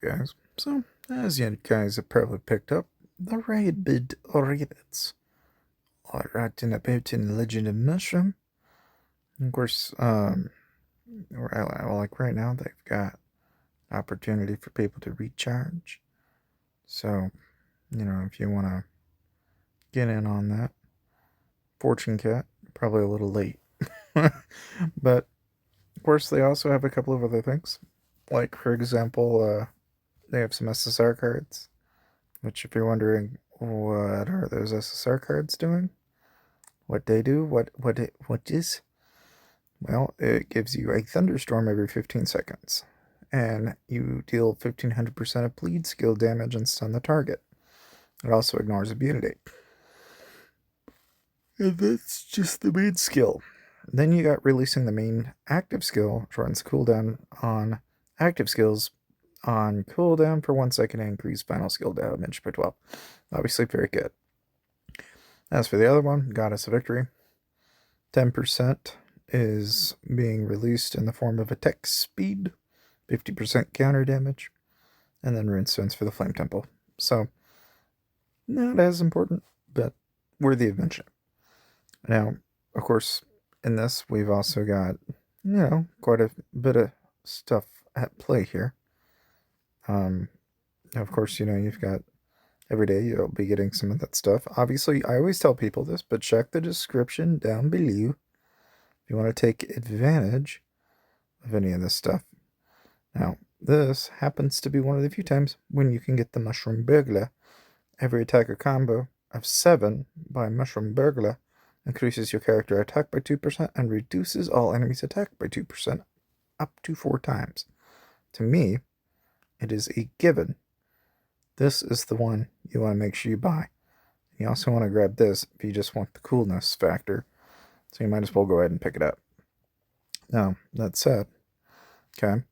guys. So, as you guys have probably picked up, the Rabbids are writing about in Legend of Mushroom. Of course, like right now, they've got opportunity for people to recharge. So, if you want to get in on that, Fortune Cat, probably a little late. But, of course, they also have a couple of other things. Like, for example, they have some SSR cards. Which, if you're wondering, what are those SSR cards doing? What they do? What is? Well, it gives you a thunderstorm every 15 seconds, and you deal 1500% of bleed skill damage and stun the target. It also ignores immunity. And that's just the main skill. Then you got releasing the main active skill, shortens cooldown on active skills on cooldown for 1 second and increase final skill damage by 12. Obviously, very good. As for the other one, Goddess of Victory, 10% is being released in the form of attack speed, 50% counter damage, and then rune stones for the Flame Temple. So, not as important, but worthy of mention. Now, of course, in this, we've also got, quite a bit of stuff at play here. Of course, you've got every day you'll be getting some of that stuff. Obviously, I always tell people this, but check the description down below if you want to take advantage of any of this stuff. Now, this happens to be one of the few times when you can get the Mushroom Burglar. Every attack or combo of 7 by Mushroom Burglar increases your character attack by 2% and reduces all enemies' attack by 2%, up to 4 times. To me, it is a given. This is the one you want to make sure you buy. You also want to grab this if you just want the coolness factor. So you might as well go ahead and pick it up. Now, that said, okay,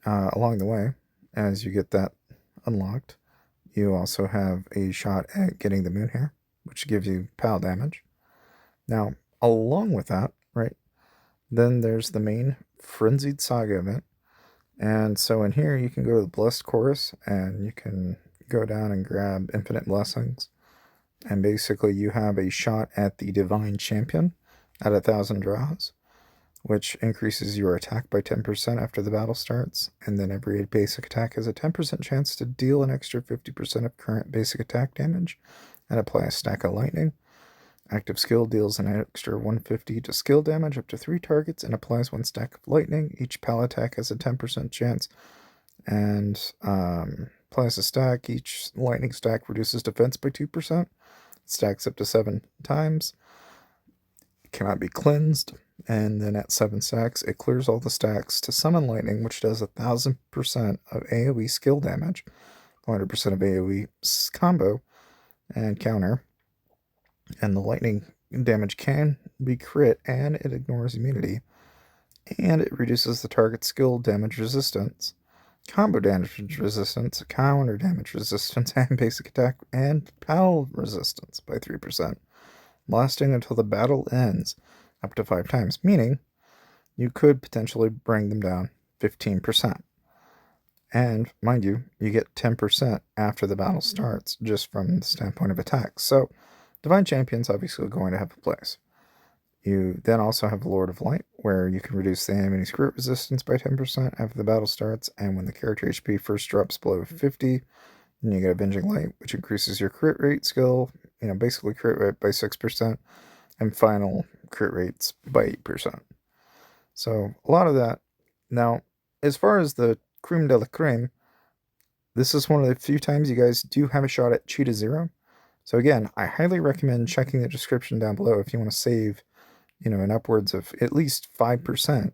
along the way, as you get that unlocked, you also have a shot at getting the moon hair, which gives you PAL damage. Now, along with that, right, then there's the main Frenzied Saga event. And so in here, you can go to the Blessed Chorus, and you can go down and grab Infinite Blessings. And basically, you have a shot at the Divine Champion at 1,000 draws, which increases your attack by 10% after the battle starts. And then every basic attack has a 10% chance to deal an extra 50% of current basic attack damage and apply a stack of lightning. Active skill deals an extra 150 to skill damage up to 3 targets and applies 1 stack of lightning. Each PAL attack has a 10% chance and applies a stack. Each lightning stack reduces defense by 2%. It stacks up to 7 times. It cannot be cleansed. And then at 7 stacks, it clears all the stacks to summon lightning, which does 1,000% of AoE skill damage, 100% of AoE combo and counter. And the lightning damage can be crit, and it ignores immunity. And it reduces the target's skill damage resistance, combo damage resistance, counter damage resistance, and basic attack and PAL resistance by 3%, lasting until the battle ends up to 5 times, meaning you could potentially bring them down 15%. And, mind you, you get 10% after the battle starts, just from the standpoint of attacks. So, Divine Champion's obviously going to have a place. You then also have Lord of Light, where you can reduce the enemy's crit resistance by 10% after the battle starts, and when the character HP first drops below 50, then you get Avenging Light, which increases your crit rate skill, basically crit rate by 6%, and final crit rates by 8%. So, a lot of that. Now, as far as the creme de la creme, this is one of the few times you guys do have a shot at Cheetah Zero. So again, I highly recommend checking the description down below if you want to save, an upwards of at least 5%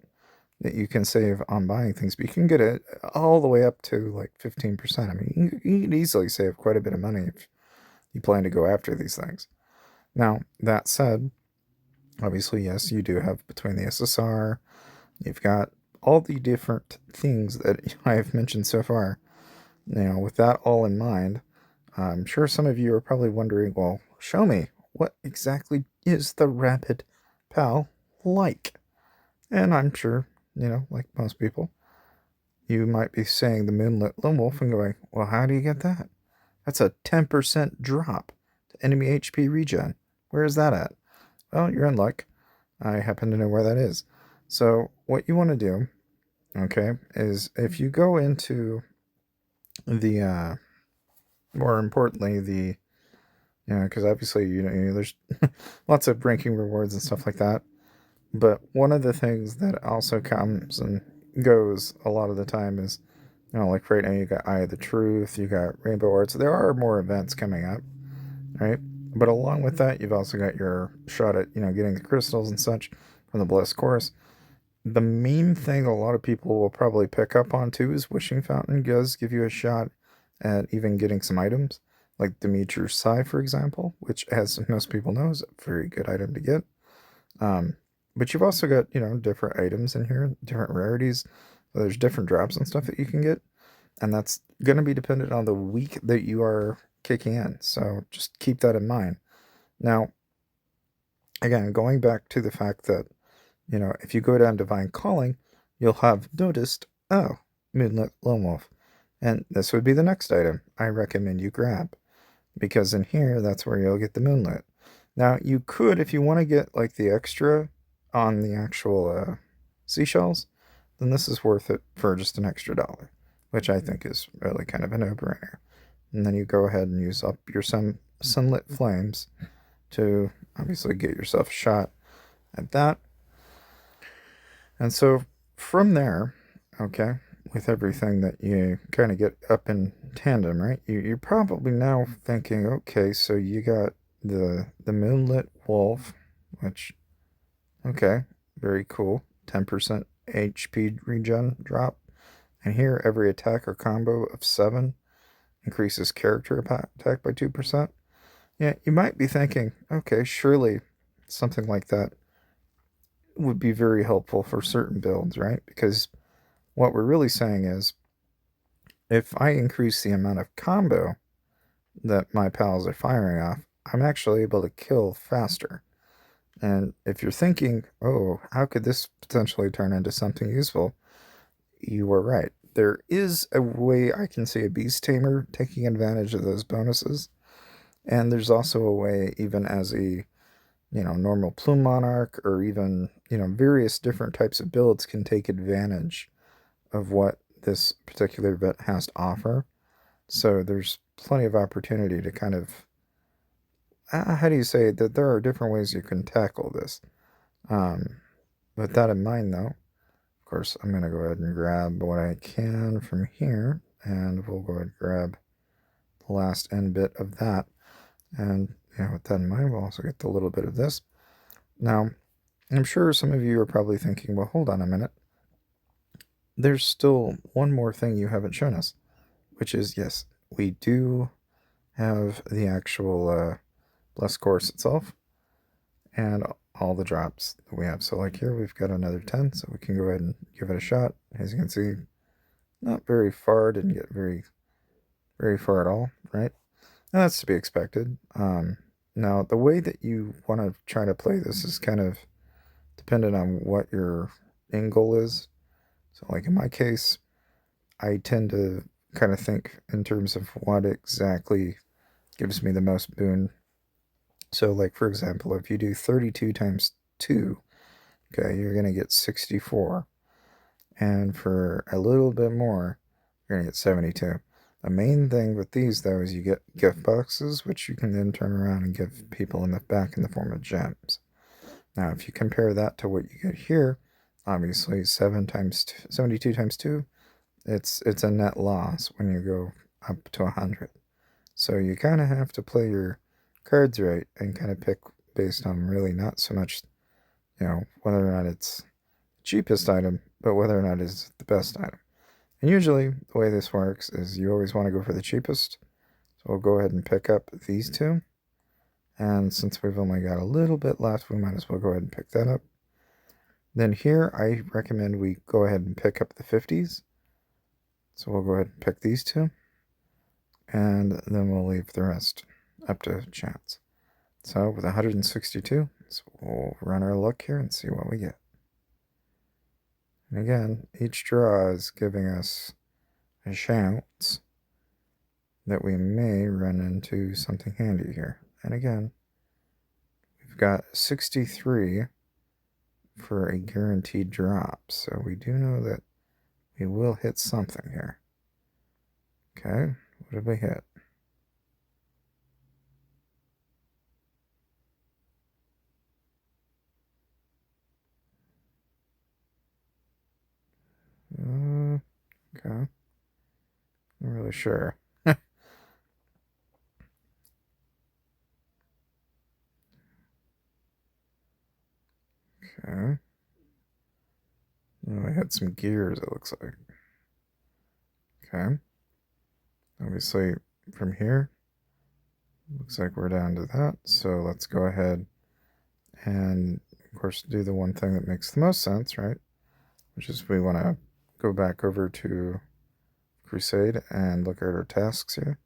that you can save on buying things. But you can get it all the way up to like 15%. I mean, you can easily save quite a bit of money if you plan to go after these things. Now, that said, obviously, yes, you do have between the SSR, you've got all the different things that I have mentioned so far. With that all in mind, I'm sure some of you are probably wondering, well, show me, what exactly is the Rabbid PAL like? And I'm sure, like most people, you might be saying the Moonlit Lone Wolf and going, well, how do you get that? That's a 10% drop to enemy HP regen. Where is that at? Well, you're in luck. I happen to know where that is. So what you want to do, okay, is if you go into the, more importantly, the, because obviously, there's lots of ranking rewards and stuff like that. But one of the things that also comes and goes a lot of the time is, like right now you got Eye of the Truth, you got Rainbow Arts. There are more events coming up, right? But along with that, you've also got your shot at, getting the crystals and such from the Blessed Course. The main thing a lot of people will probably pick up on too is Wishing Fountain does give you a shot at even getting some items, like Demeter's Sai, for example, which, as most people know, is a very good item to get. Um, but you've also got, different items in here, different rarities. So there's different drops and stuff that you can get. And that's going to be dependent on the week that you are kicking in. So just keep that in mind. Now, again, going back to the fact that, if you go down Divine Calling, you'll have noticed, oh, Moonlit Lone Wolf. And this would be the next item I recommend you grab. Because in here, that's where you'll get the Moonlit. Now, you could, if you want to get like the extra on the actual seashells, then this is worth it for just an extra $1, which I think is really kind of a no-brainer. And then you go ahead and use up your sunlit flames to obviously get yourself a shot at that. And so from there, okay, with everything that you kind of get up in tandem, right? You're probably now thinking, okay, so you got the Moonlit Wolf, which, okay, very cool, 10% HP regen drop. And here, every attack or combo of 7 increases character attack by 2%. Yeah, you might be thinking, okay, surely something like that would be very helpful for certain builds, right? Because what we're really saying is, if I increase the amount of combo that my pals are firing off, I'm actually able to kill faster. And if you're thinking, oh, how could this potentially turn into something useful? You were right. There is a way I can see a beast tamer taking advantage of those bonuses. And there's also a way, even as a, normal plume monarch, or even, various different types of builds can take advantage of what this particular event has to offer. So there's plenty of opportunity to kind of, how do you say it? That there are different ways you can tackle this. With that in mind, though, of course, I'm going to go ahead and grab what I can from here, and we'll go ahead and grab the last end bit of that. And, with that in mind, we'll also get a little bit of this. Now, I'm sure some of you are probably thinking, well, hold on a minute. There's still one more thing you haven't shown us, which is, yes, we do have the actual Blessed Course itself and all the drops that we have. So like here, we've got another 10, so we can go ahead and give it a shot. As you can see, not very far, didn't get very, very far at all, right? And that's to be expected. Now, the way that you want to try to play this is kind of dependent on what your end goal is. So like in my case, I tend to kind of think in terms of what exactly gives me the most boon. So like, for example, if you do 32 times 2, okay, you're going to get 64. And for a little bit more, you're going to get 72. The main thing with these, though, is you get gift boxes, which you can then turn around and give people in the back in the form of gems. Now, if you compare that to what you get here, obviously 72 times 2, it's a net loss when you go up to 100. So you kind of have to play your cards right and kind of pick based on really not so much, whether or not it's the cheapest item, but whether or not it's the best item. And usually the way this works is you always want to go for the cheapest. So we'll go ahead and pick up these two. And since we've only got a little bit left, we might as well go ahead and pick that up. Then here, I recommend we go ahead and pick up the 50s. So we'll go ahead and pick these two. And then we'll leave the rest up to chance. So with 162, so we'll run our luck here and see what we get. And again, each draw is giving us a chance that we may run into something handy here. And again, we've got 63 for a guaranteed drop, so we do know that we will hit something here. Okay, what did we hit? Okay. I'm really sure. Okay. Oh, I had some gears, it looks like. Okay. Obviously, from here, looks like we're down to that. So let's go ahead and, of course, do the one thing that makes the most sense, right? Which is we want to go back over to Crusade and look at our tasks here.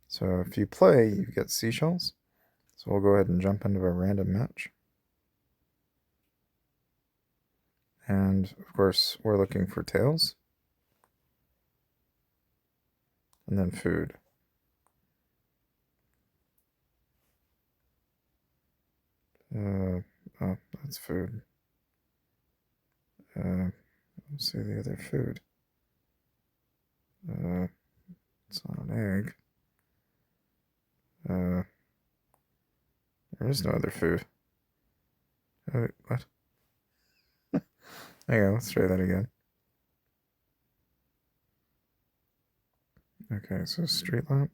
So if you play, you get seashells. So we'll go ahead and jump into a random match. And of course, we're looking for tails. And then food. Oh, that's food. Let's see the other food. It's not an egg. There is no other food. Wait, what? Hang on, let's try that again. Okay, so street lamp.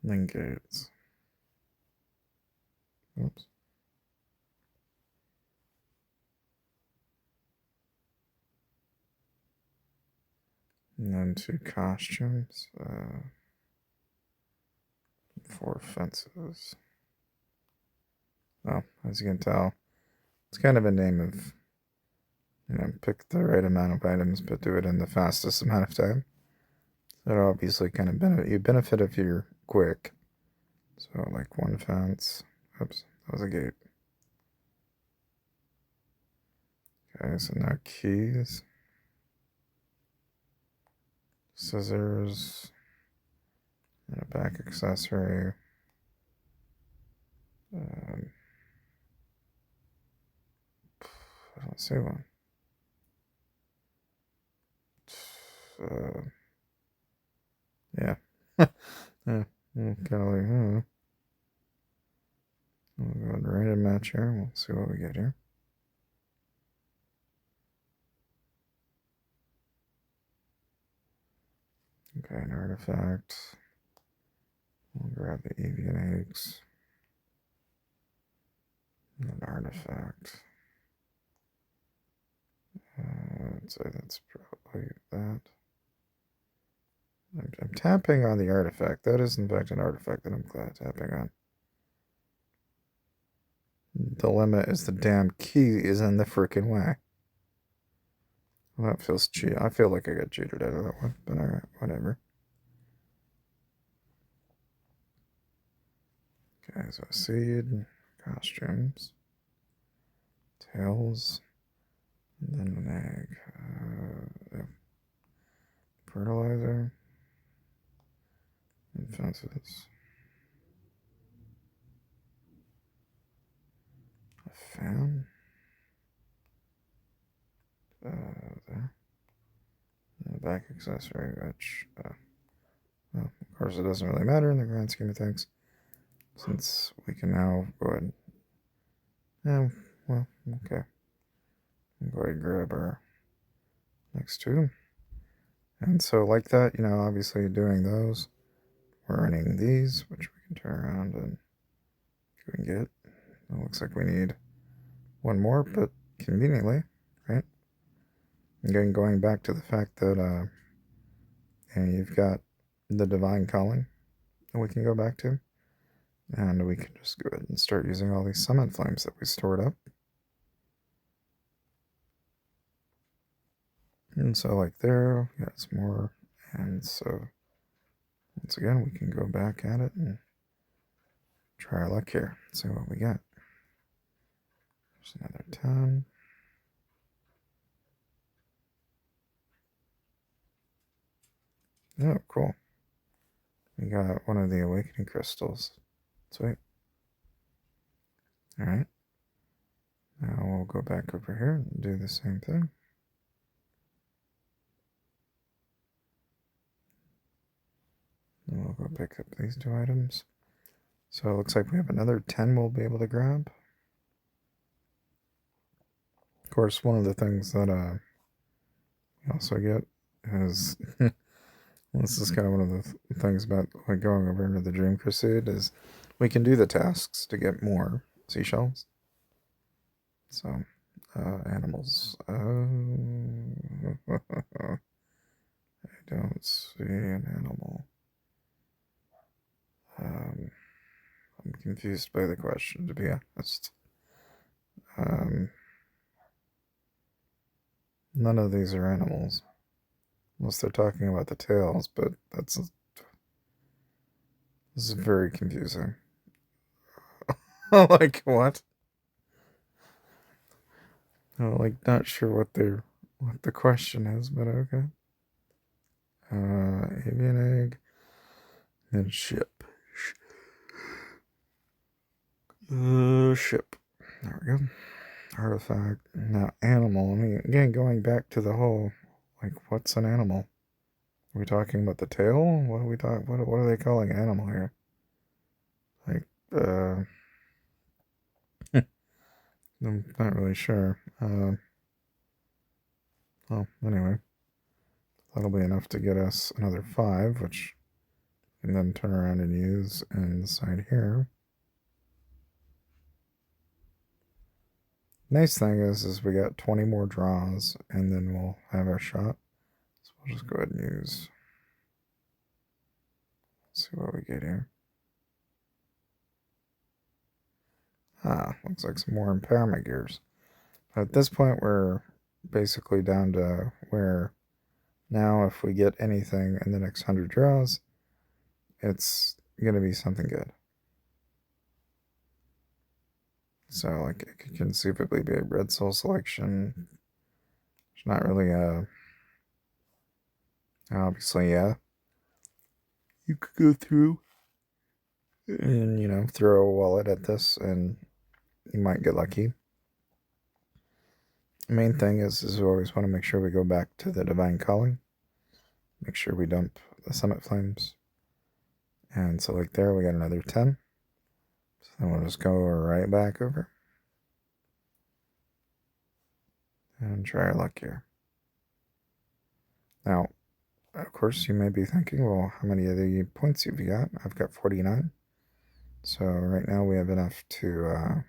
And then gates. Oops. And then 2 costumes. 4 fences. Oh, as you can tell, it's kind of a name of, pick the right amount of items, but do it in the fastest amount of time. So it'll obviously kind of benefit if you're quick. So like 1 fence. Oops, that was a gate. Okay, so now keys. Scissors. And a back accessory. I don't see one. Yeah. Yeah. Kind of like, We'll go ahead and random match here. We'll see what we get here. Okay, an artifact. We'll grab the avian eggs. An artifact. I'd say that's probably that. I'm tapping on the artifact. That is, in fact, an artifact that I'm tapping on. The limit is the damn key is in the freaking way. Well, that feels cheat. I feel like I got cheated out of that one, but alright, whatever. Okay, so seed, costumes, tails, and then an egg. Fertilizer, and fences. A fan. There. And a back accessory, which, well, of course, it doesn't really matter in the grand scheme of things, since we can now go ahead. Yeah, well, okay. We'll go ahead and grab our next 2. And so, like that, obviously doing those, we're earning these, which we can turn around and go and get. It looks like we need 1 more, but conveniently, right? Again, going back to the fact that you've got the divine calling that we can go back to, and we can just go ahead and start using all these summon flames that we stored up. And so like there, we got some more, and so once again we can go back at it and try our luck here, see what we get. There's another 10. Oh, cool. We got one of the awakening crystals. Sweet. Alright. Now we'll go back over here and do the same thing. And we'll go pick up these 2 items. So it looks like we have another 10 we'll be able to grab. Of course, one of the things that we also get is this is kind of one of the things about like going over into the Dream Crusade is we can do the tasks to get more seashells. So, animals. I don't see an animal. I'm confused by the question, to be honest. None of these are animals. Unless they're talking about the tails, but this is very confusing. Like, what? I'm like, not sure what the question is, but okay. Avian egg and ship. Ship. There we go. Artifact. Now, animal. I mean, again, going back to the whole, like, what's an animal? Are we talking about the tail? What are we talking? What are they calling an animal here? Like, I'm not really sure. Well, anyway, that'll be enough to get us another 5, which we can then turn around and use inside here. Nice thing is we got 20 more draws, and then we'll have our shot. So we'll just go ahead and use. Let's see what we get here. Looks like some more impairment gears. But at this point, we're basically down to where now if we get anything in the next 100 draws, it's going to be something good. So, like, it could conceivably be a red soul selection. It's not really a... Obviously, yeah. You could go through and, you know, throw a wallet at this and you might get lucky. The main thing is we always want to make sure we go back to the Divine Calling. Make sure we dump the Summit Flames. And so, like, there we got another 10. So then we'll just go right back over. And try our luck here. Now, of course, you may be thinking, well, how many of the points have you got? I've got 49. So right now we have enough to,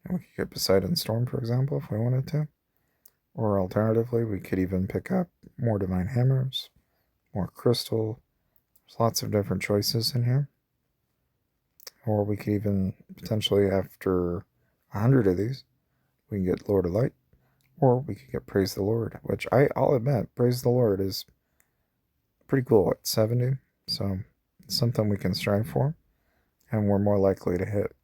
we could get Poseidon Storm, for example, if we wanted to. Or alternatively, we could even pick up more Divine Hammers, more Crystal. There's lots of different choices in here. Or we could even, potentially after 100 of these, we can get Lord of Light. Or we could get Praise the Lord, which I'll admit, Praise the Lord is pretty cool at 70. So it's something we can strive for. And we're more likely to hit